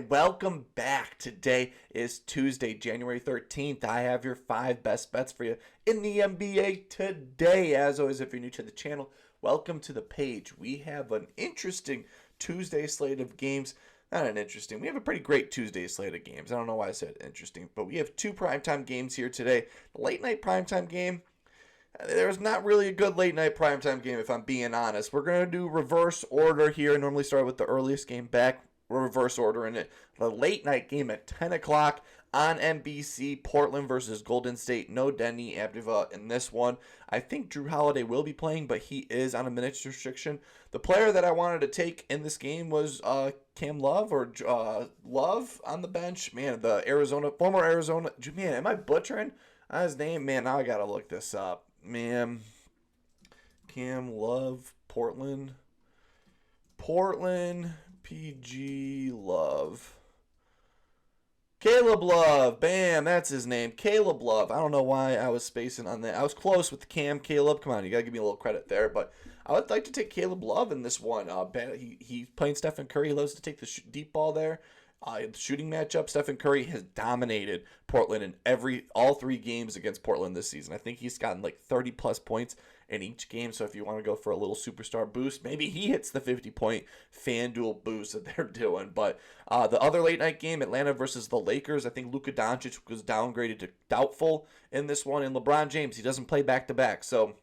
welcome back. Today is Tuesday, January 13th. I have your 5 best bets for you in the NBA today. As always, if you're new to the channel, welcome to the page. We have an interesting Tuesday slate of games. Not an interesting, we have a pretty great Tuesday slate of games. I don't know why I said interesting, but we have 2 primetime games here today. The late night primetime game, there's not really a good late night primetime game if I'm being honest. We're going to do reverse order here. I normally start with the earliest game back. We're reverse ordering it. The late night game at 10 o'clock on NBC, Portland versus Golden State. No Denny Abdiva in this one. I think Drew Holiday will be playing, but he is on a minutes restriction. The player that I wanted to take in this game was Cam Love or Love on the bench. Man, the former Arizona. Man, am I butchering his name? Man, now I got to look this up. Man, Cam Love, Portland, PG Love. Caleb Love. Bam, that's his name. Caleb Love. I don't know why I was spacing on that. I was close with Cam. Caleb, come on, you got to give me a little credit there. But I would like to take Caleb Love in this one. He's playing Stephen Curry. He loves to take the deep ball there. The shooting matchup, Stephen Curry has dominated Portland in all 3 games against Portland this season. I think he's gotten like 30-plus points in each game. So if you want to go for a little superstar boost, maybe he hits the 50-point FanDuel boost that they're doing. But the other late-night game, Atlanta versus the Lakers, I think Luka Doncic was downgraded to doubtful in this one. And LeBron James, he doesn't play back-to-back. So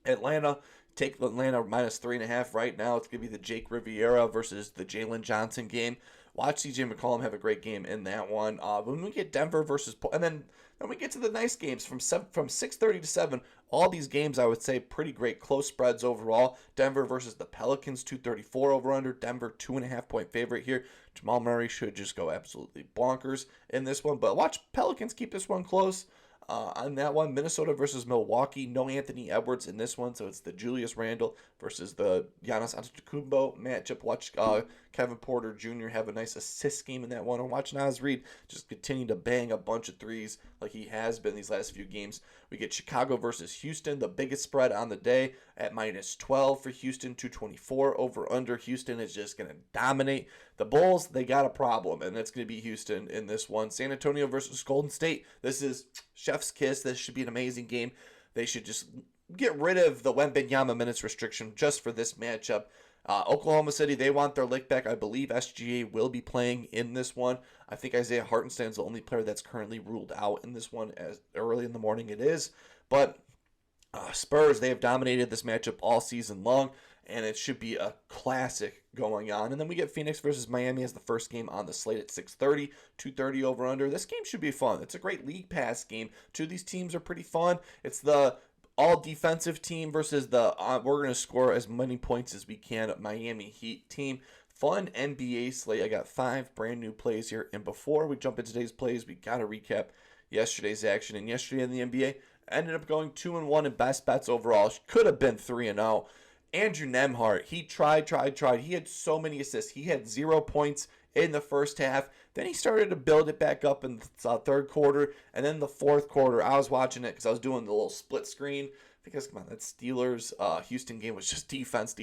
Atlanta, take Atlanta minus 3.5 right now. It's going to be the Jake Riviera versus the Jalen Johnson game. Watch CJ McCollum have a great game in that one. When we get Denver versus and then we get to the nice games from 6:30 to 7. All these games, I would say, pretty great close spreads overall. Denver versus the Pelicans, 234 over under. Denver 2.5 point favorite here. Jamal Murray should just go absolutely bonkers in this one. But watch Pelicans keep this one close. On that one, Minnesota versus Milwaukee. No Anthony Edwards in this one, so it's the Julius Randle versus the Giannis Antetokounmpo matchup. Watch Kevin Porter Jr. have a nice assist game in that one. And watch Naz Reid just continue to bang a bunch of threes like he has been these last few games. We get Chicago versus Houston, the biggest spread on the day at minus 12 for Houston, 224 over under. Houston is just going to dominate. The Bulls, they got a problem, and that's going to be Houston in this one. San Antonio versus Golden State. This is chef's kiss. This should be an amazing game. They should just get rid of the Wembanyama minutes restriction just for this matchup. Oklahoma City, they want their lick back. I believe SGA will be playing in this one. I think Isaiah Hartenstein is the only player that's currently ruled out in this one, as early in the morning it is. But Spurs, they have dominated this matchup all season long, and it should be a classic going on. And then we get Phoenix versus Miami as the first game on the slate at 6:30, 230 over under. This game should be fun. It's a great league pass game. 2 of these teams are pretty fun. It's the all defensive team versus the we're going to score as many points as we can at Miami Heat team. Fun NBA slate. I got 5 brand new plays here. And before we jump into today's plays, we got to recap yesterday's action. And yesterday in the NBA, ended up going 2-1 in best bets overall. Could have been 3-0. Andrew Nembhard, he tried. He had so many assists. He had 0 points in the first half. Then he started to build it back up in the third quarter. And then the fourth quarter, I was watching it because I was doing the little split screen. Because, come on, that Steelers Houston game was just defense.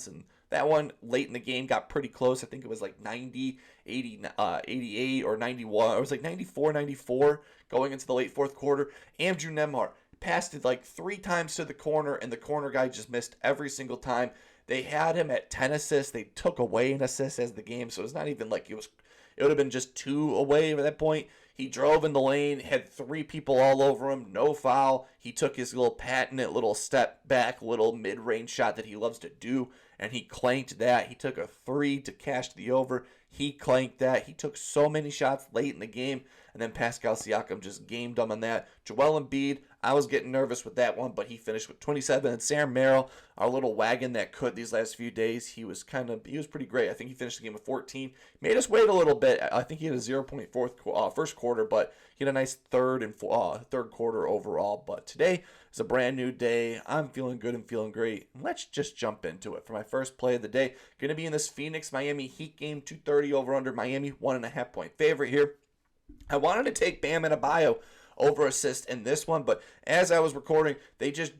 And that one late in the game got pretty close. I think it was like 90, 80, 88 or 91. It was like 94, 94 going into the late fourth quarter. Andrew Nembhard passed it like 3 times to the corner, and the corner guy just missed every single time. They had him at 10 assists. They took away an assist as the game, so it's not even like it would have been just 2 away at that point. He drove in the lane, had 3 people all over him, no foul. He took his little patented little step back, little mid-range shot that he loves to do, and he clanked that. He took a 3 to cash the over. He clanked that. He took so many shots late in the game, and then Pascal Siakam just gamed him on that. Joel Embiid, I was getting nervous with that one, but he finished with 27. And Sam Merrill, our little wagon that could these last few days, he was pretty great. I think he finished the game with 14. Made us wait a little bit. I think he had a 0.4 first quarter, but he had a nice third quarter overall. But today is a brand new day. I'm feeling good and feeling great. Let's just jump into it. For my first play of the day, going to be in this Phoenix-Miami Heat game, 230 over under. Miami, 1.5 point favorite here. I wanted to take Bam Adebayo over assist in this one, but as I was recording, they just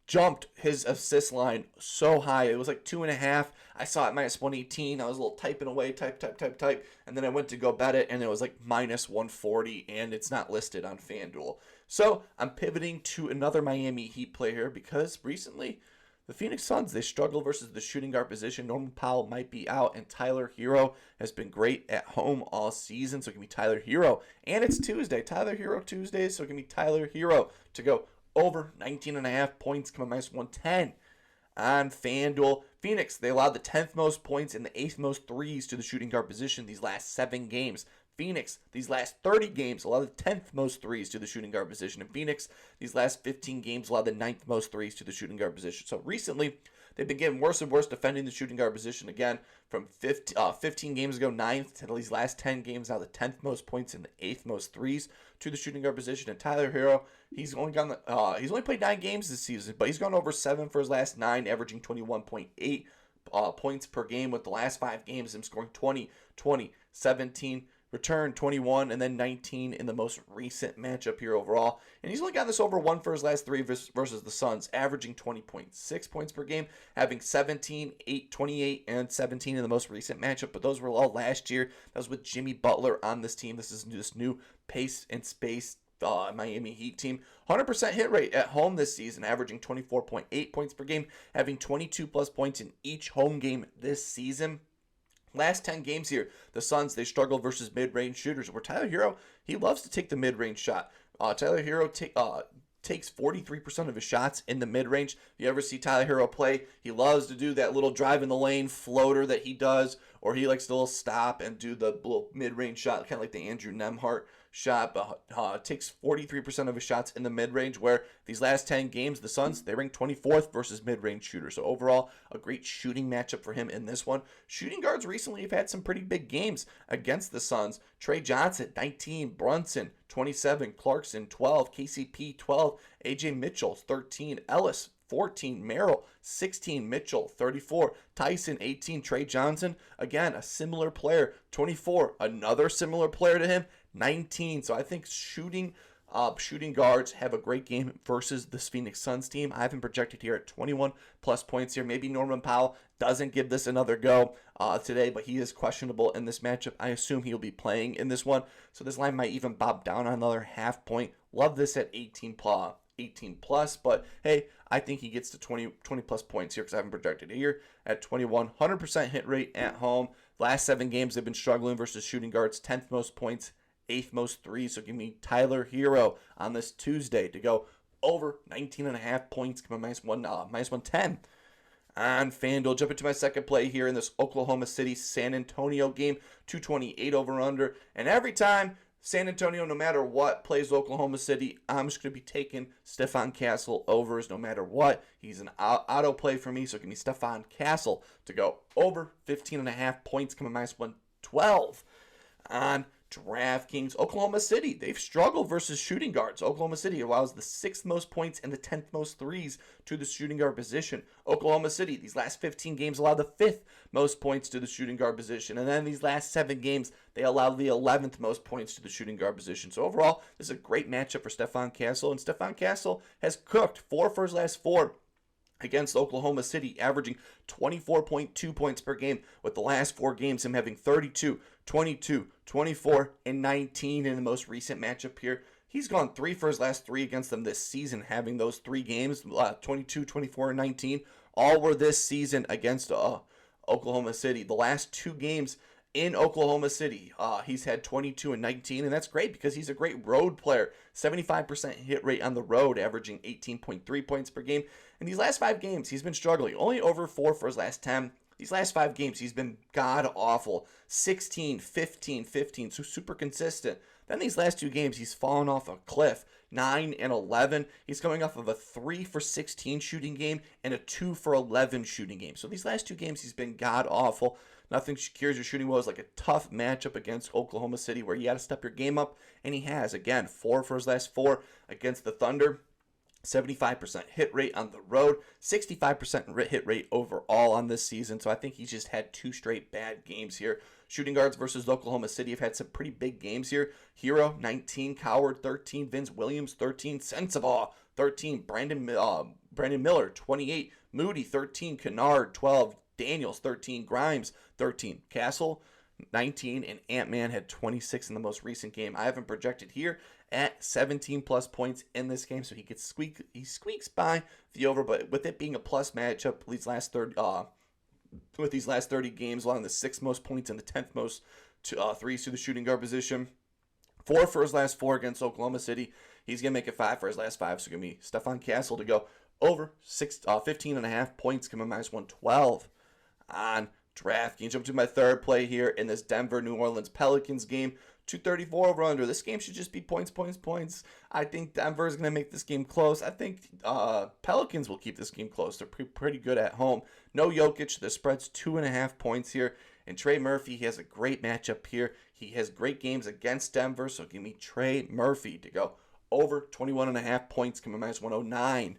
jumped his assist line so high. It was like 2.5. I saw it minus 118. I was a little typing away, type. And then I went to go bet it, and it was like minus 140, and it's not listed on FanDuel. So I'm pivoting to another Miami Heat player here because recently the Phoenix Suns, they struggle versus the shooting guard position. Norman Powell might be out, and Tyler Herro has been great at home all season. So it can be Tyler Herro. And it's Tuesday. Tyler Herro Tuesday, so it can be Tyler Herro to go over 19.5 points, come minus 110 on FanDuel. Phoenix, they allowed the 10th most points and the 8th most threes to the shooting guard position these last 7 games. Phoenix, these last 30 games, allowed the 10th most threes to the shooting guard position. And Phoenix, these last 15 games, allowed the 9th most threes to the shooting guard position. So recently, they've been getting worse and worse defending the shooting guard position. Again, from 15 games ago, 9th to these last 10 games, now the 10th most points and the 8th most threes to the shooting guard position. And Tyler Herro, he's only played 9 games this season, but he's gone over 7 for his last 9, averaging 21.8 points per game with the last 5 games, him scoring 20, 17, return 21, and then 19 in the most recent matchup here overall. And he's only got this over 1 for his last 3 versus the Suns, averaging 20.6 points per game, having 17, 8, 28, and 17 in the most recent matchup. But those were all last year. That was with Jimmy Butler on this team. This is this new pace and space Miami Heat team. 100% hit rate at home this season, averaging 24.8 points per game, having 22 plus points in each home game this season. Last 10 games here, the Suns, they struggle versus mid-range shooters, where Tyler Herro, he loves to take the mid-range shot. Tyler Herro takes 43% of his shots in the mid-range. If you ever see Tyler Herro play, he loves to do that little drive in the lane floater that he does, or he likes to little stop and do the little mid-range shot, kind of like the Andrew Nembhard shot, but takes 43% of his shots in the mid-range, where these last 10 games, the Suns, they rank 24th versus mid-range shooters. So overall, a great shooting matchup for him in this one. Shooting guards recently have had some pretty big games against the Suns. Trey Johnson, 19, Brunson, 27, Clarkson, 12, KCP, 12, AJ Mitchell, 13, Ellis, 14, Merrill, 16, Mitchell, 34, Tyson, 18, Trey Johnson, again, a similar player, 24, another similar player to him, 19. So I think shooting guards have a great game versus this Phoenix Suns team. I have him projected here at 21 plus points here. Maybe Norman Powell doesn't give this another go today, but he is questionable in this matchup. I assume he'll be playing in this one. So this line might even bob down on another half point. Love this at 18 plus, but hey, I think he gets to 20 plus points here because I haven't projected here at 21. 100% hit rate at home. Last 7 games they've been struggling versus shooting guards. 10th most points, 8th most threes. So give me Tyler Herro on this Tuesday to go over 19.5 points. Come on, minus 110 on FanDuel. Jump into my second play here in this Oklahoma City San Antonio game. 228 over under. And every time San Antonio, no matter what, plays Oklahoma City, I'm just going to be taking Stephon Castle overs no matter what. He's an auto play for me, so give me Stephon Castle to go over 15.5 points, coming minus 112 on DraftKings. Oklahoma City, they've struggled versus shooting guards. Oklahoma City allows the 6th most points and the 10th most threes to the shooting guard position. Oklahoma City, these last 15 games, allow the 5th most points to the shooting guard position. And then these last 7 games, they allow the 11th most points to the shooting guard position. So overall, this is a great matchup for Stephon Castle. And Stephon Castle has cooked 4 for his last 4 against Oklahoma City, averaging 24.2 points per game, with the last 4 games him having 32, 22, 24, and 19 in the most recent matchup here. He's gone 3 for his last 3 against them this season, having those 3 games, 22, 24, and 19, all were this season against Oklahoma City. The last 2 games in Oklahoma City, he's had 22 and 19, and that's great because he's a great road player. 75% hit rate on the road, averaging 18.3 points per game. In these last 5 games, he's been struggling. Only over 4 for his last 10. These last 5 games, he's been god-awful. 16, 15, 15, so super consistent. Then these last 2 games, he's fallen off a cliff. 9 and 11. He's coming off of a 3 for 16 shooting game and a 2 for 11 shooting game. So these last 2 games, he's been god-awful. Nothing cures your shooting woes like a tough matchup against Oklahoma City where you got to step your game up, and he has. Again, 4 for his last 4 against the Thunder. 75% hit rate on the road, 65% hit rate overall on this season. So I think he's just had 2 straight bad games here. Shooting guards versus Oklahoma City have had some pretty big games here. Herro, 19, Coward, 13, Vince Williams, 13, Sensabaugh, 13. Brandon Miller, 28. Moody, 13. Kennard, 12. Daniels, 13. Grimes, 13. Castle, 19. And Ant-Man had 26 in the most recent game. I have him projected here at 17 plus points in this game, so he squeaks by the over, but with it being a plus matchup, these last 30 games, allowing the 6th most points and the 10th most threes to the shooting guard position. 4 for his last 4 against Oklahoma City. He's going to make it 5 for his last 5. So give me Stephon Castle to go over 15.5 points, coming minus 112 on DraftKings. Jump to my third play here in this Denver-New Orleans Pelicans game. 234 over under. This game should just be points. I think Denver is going to make this game close. I think Pelicans will keep this game close. They're pretty good at home. No Jokic. The spread's 2.5 points here. And Trey Murphy, he has a great matchup here. He has great games against Denver. So give me Trey Murphy to go over 21.5 points, coming minus 109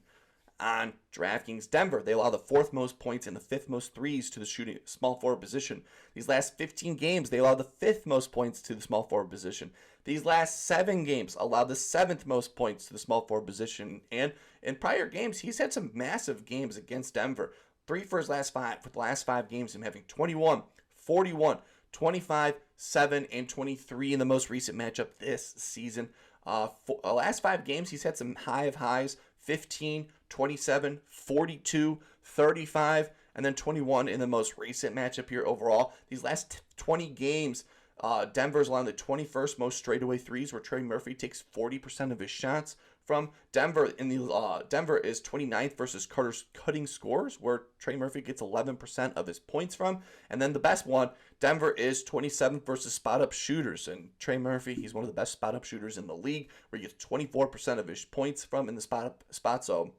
on DraftKings. Denver, they allow the 4th most points and the 5th most threes to the shooting small forward position. These last 15 games, they allow the 5th most points to the small forward position. These last 7 games allow the 7th most points to the small forward position. And in prior games, he's had some massive games against Denver. 3 for his last 5. For the last 5 games, him having 21, 41, 25, 7, and 23 in the most recent matchup this season. Last 5 games, he's had some high of highs. 15, 27, 42, 35, and then 21 in the most recent matchup here overall. These last 20 games, Denver's allowing the 21st most straightaway threes, where Trey Murphy takes 40% of his shots from. Denver is 29th versus cutting scores, where Trey Murphy gets 11% of his points from. And then the best one, Denver is 27th versus spot-up shooters. And Trey Murphy, he's one of the best spot-up shooters in the league, where he gets 24% of his points from in the spot zone.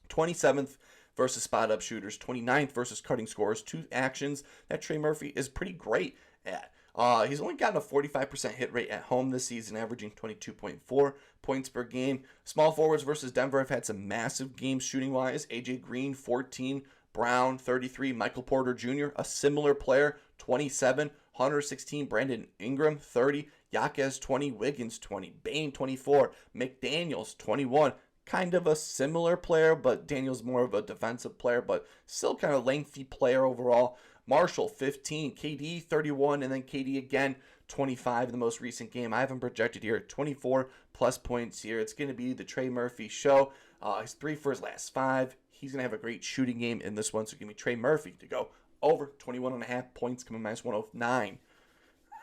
27th versus spot-up shooters, 29th versus cutting scores. 2 actions that Trey Murphy is pretty great at. He's only gotten a 45% hit rate at home this season, averaging 22.4 points per game. Small forwards versus Denver have had some massive games shooting-wise. AJ Green, 14. Brown, 33. Michael Porter Jr., a similar player, 27. Hunter, 16. Brandon Ingram, 30. Jaquez, 20. Wiggins, 20. Bane, 24. McDaniels, 21. Kind of a similar player, but Daniel's more of a defensive player, but still kind of lengthy player overall. Marshall, 15, KD, 31, and then KD again, 25 in the most recent game. I have him projected here at 24 plus points here. It's going to be the Trey Murphy show. He's 3 for his last 5. He's going to have a great shooting game in this one, so give me Trey Murphy to go over 21.5 points, coming minus 109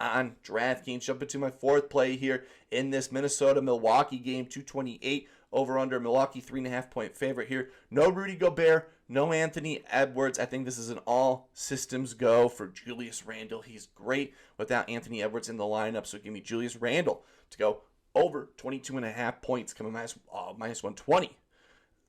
on DraftKings. Jump into my 4th play here in this Minnesota-Milwaukee game, 228 over under. Milwaukee 3.5 point favorite here. No Rudy Gobert, no Anthony Edwards. I think this is an all systems go for Julius Randle. He's great without Anthony Edwards in the lineup, so give me Julius Randle to go over 22.5 points, coming minus 120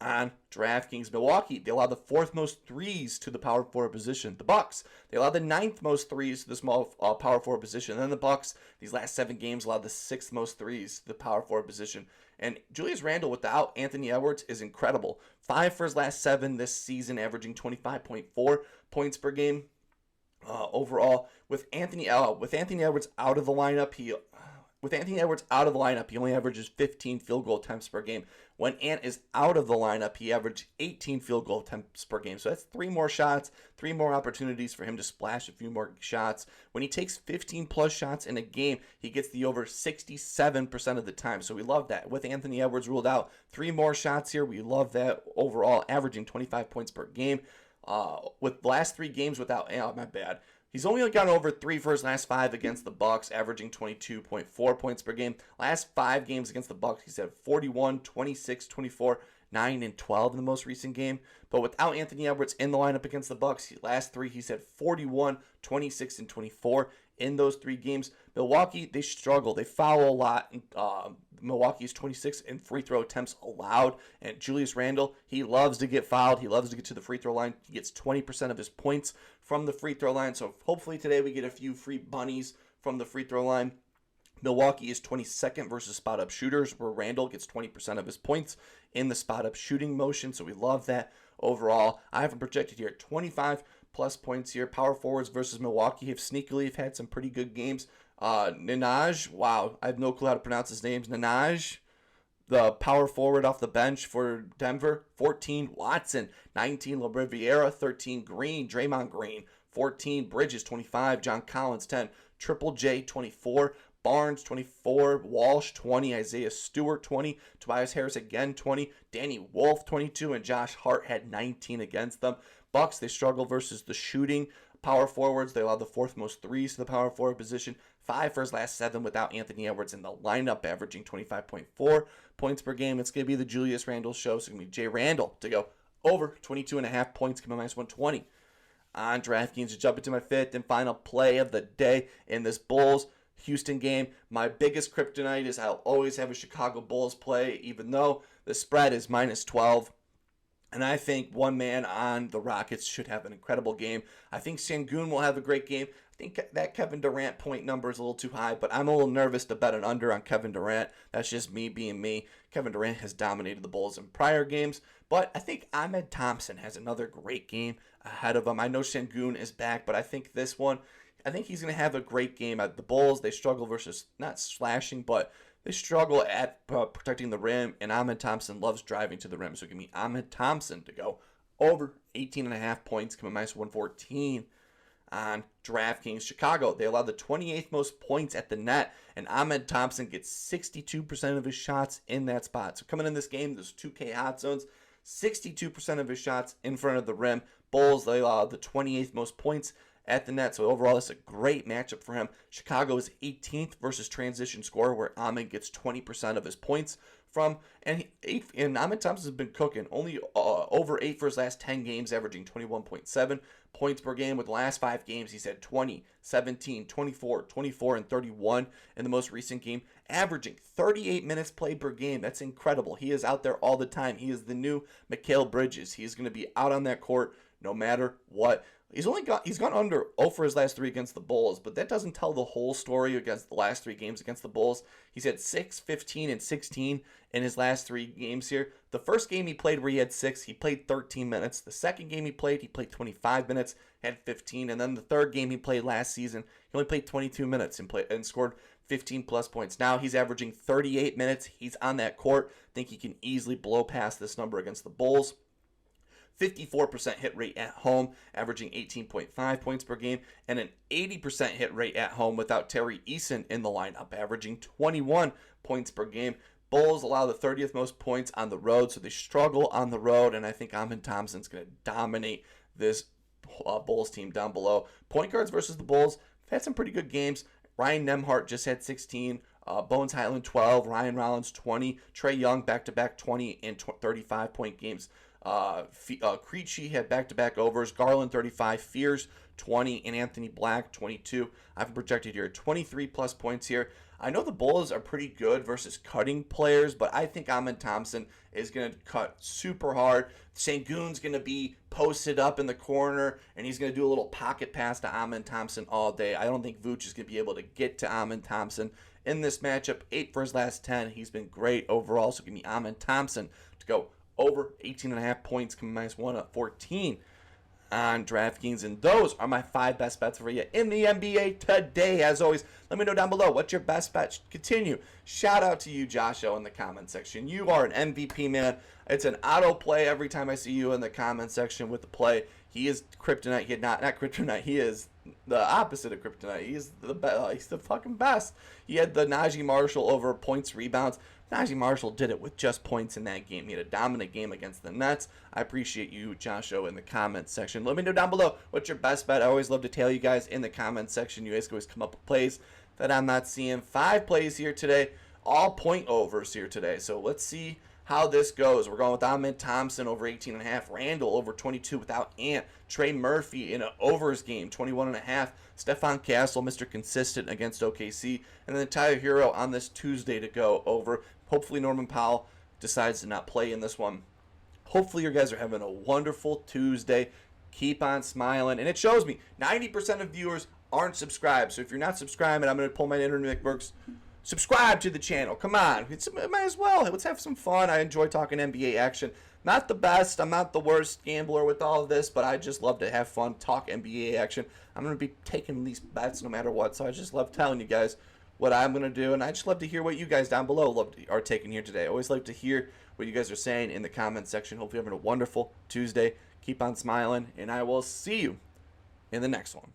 on DraftKings. Milwaukee, they allow the 4th most threes to the power forward position. The Bucks, they allow the 9th most threes to the small power forward position. And then the Bucks, these last 7 games, allowed the 6th most threes to the power forward position. And Julius Randle without Anthony Edwards is incredible. 5 for his last 7 this season, averaging 25.4 points per game overall. With Anthony Edwards out of the lineup, he only averages 15 field goal attempts per game. When Ant is out of the lineup, he averaged 18 field goal attempts per game. So that's 3 more shots, 3 more opportunities for him to splash a few more shots. When he takes 15 plus shots in a game, he gets the over 67% of the time. So we love that. With Anthony Edwards ruled out, 3 more shots here. We love that overall, averaging 25 points per game. With the last 3 games without, my bad. He's only gotten over 3 for his last 5 against the Bucks, averaging 22.4 points per game. Last 5 games against the Bucks, he's had 41, 26, 24, 9, and 12 in the most recent game. But without Anthony Edwards in the lineup against the Bucks, last 3, he's had 41, 26, and 24 in those 3 games. Milwaukee, they struggle. They foul a lot. Milwaukee's 26 in free throw attempts allowed. And Julius Randle, he loves to get fouled. He loves to get to the free throw line. He gets 20% of his points from the free throw line. So hopefully today we get a few free bunnies from the free throw line. Milwaukee is 22nd versus spot-up shooters, where Randle gets 20% of his points in the spot-up shooting motion. So we love that overall. I have him projected here at 25 plus points here. Power forwards versus Milwaukee have sneakily had some pretty good games. Nanaj, wow, I have no clue how to pronounce his name. Nanaj The power forward off the bench for Denver, 14 Watson, 19 LaRiviera, 13 Green, Draymond Green, 14 Bridges, 25 John Collins, 10 Triple J, 24 Barnes, 24 Walsh, 20 Isaiah Stewart, 20 Tobias Harris again, 20 Danny Wolf, 22 and Josh Hart had 19 against them. Bucks, they struggle versus the shooting. Power forwards, they allow the fourth most threes to the power forward position. 5 for his last 7 without Anthony Edwards in the lineup, averaging 25.4 points per game. It's going to be the Julius Randle show, so it's going to be Jay Randle to go over 22.5 points, come minus 120. On DraftKings, to jump into my fifth and final play of the day in this Bulls-Houston game. My biggest kryptonite is I'll always have a Chicago Bulls play, even though the spread is minus 12. And I think one man on the Rockets should have an incredible game. I think Sengun will have a great game. I think that Kevin Durant point number is a little too high, but I'm a little nervous to bet an under on Kevin Durant. That's just me being me. Kevin Durant has dominated the Bulls in prior games, but I think Ahmed Thompson has another great game ahead of him. I know Sengun is back, but I think this one, I think he's going to have a great game. At the Bulls, they struggle versus not slashing, but they struggle at protecting the rim, and Ahmed Thompson loves driving to the rim. So give me Ahmed Thompson to go over 18.5 points, coming minus 114 on DraftKings. Chicago, they allow the 28th most points at the net, and Ahmed Thompson gets 62% of his shots in that spot. So coming in this game, there's 2K hot zones, 62% of his shots in front of the rim. Bulls, they allow the 28th most points at the net. So overall, it's a great matchup for him. Chicago is 18th versus transition score, where Ahmed gets 20% of his points from. And Ahmed Thompson has been cooking. Only over 8 for his last 10 games, averaging 21.7 points per game. With the last 5 games, he's had 20, 17, 24, 24, and 31 in the most recent game, averaging 38 minutes played per game. That's incredible. He is out there all the time. He is the new Mikal Bridges. He is going to be out on that court no matter what. He's gone under 0 for his last 3 against the Bulls, but that doesn't tell the whole story against the last 3 games against the Bulls. He's had 6, 15, and 16 in his last 3 games here. The first game he played where he had 6, he played 13 minutes. The second game he played 25 minutes, had 15. And then the third game he played last season, he only played 22 minutes and scored 15 plus points. Now he's averaging 38 minutes. He's on that court. I think he can easily blow past this number against the Bulls. 54% hit rate at home, averaging 18.5 points per game, and an 80% hit rate at home without Terry Eason in the lineup, averaging 21 points per game. Bulls allow the 30th most points on the road, so they struggle on the road, and I think Ahmed Thompson's going to dominate this Bulls team down below. Point guards versus the Bulls have had some pretty good games. Ryan Nembhard just had 16. Bones Highland 12. Ryan Rollins 20. Trey Young back-to-back 20 and 35-point games. Creechy had back-to-back overs. Garland 35, Fears 20, and Anthony Black 22. I've projected here 23 plus points here. I know the Bulls are pretty good versus cutting players, but I think Ahmed Thompson is going to cut super hard. Sengun's going to be posted up in the corner, and he's going to do a little pocket pass to Ahmed Thompson all day. I don't think Vooch is going to be able to get to Ahmed Thompson in this matchup. 8 for his last 10. He's been great overall, so give me Ahmed Thompson to go over 18.5 points, coming minus 114 on DraftKings. And those are my 5 best bets for you in the NBA today. As always, let me know down below what's your best bet. Continue. Shout out to you, Joshua, in the comment section. You are an MVP, man. It's an auto play every time I see you in the comment section with the play. He is kryptonite. He not kryptonite. He is the opposite of kryptonite. He's the fucking best. He had the Najee Marshall over points, rebounds. Najee Marshall did it with just points in that game. He had a dominant game against the Nets. I appreciate you, Joshua, in the comments section. Let me know down below what's your best bet. I always love to tell you guys in the comments section. You guys can always come up with plays that I'm not seeing. 5 plays here today, all point overs here today. So let's see how this goes. We're going with Ahmed Thompson over 18.5. Randle over 22 without Ant. Trey Murphy in an overs game, 21.5. Stephon Castle, Mr. Consistent against OKC. And then Tyler Herro on this Tuesday to go over. Hopefully Norman Powell decides to not play in this one. Hopefully you guys are having a wonderful Tuesday. Keep on smiling. And it shows me 90% of viewers aren't subscribed. So if you're not subscribing, I'm going to pull my internet works. Subscribe to the channel. Come on. Might as well. Let's have some fun. I enjoy talking NBA action. Not the best. I'm not the worst gambler with all of this, but I just love to have fun, talk NBA action. I'm going to be taking these bets no matter what, so I just love telling you guys what I'm going to do. And I just love to hear what you guys down below are taking here today. I always like to hear what you guys are saying in the comment section. Hopefully you're having a wonderful Tuesday. Keep on smiling, and I will see you in the next one.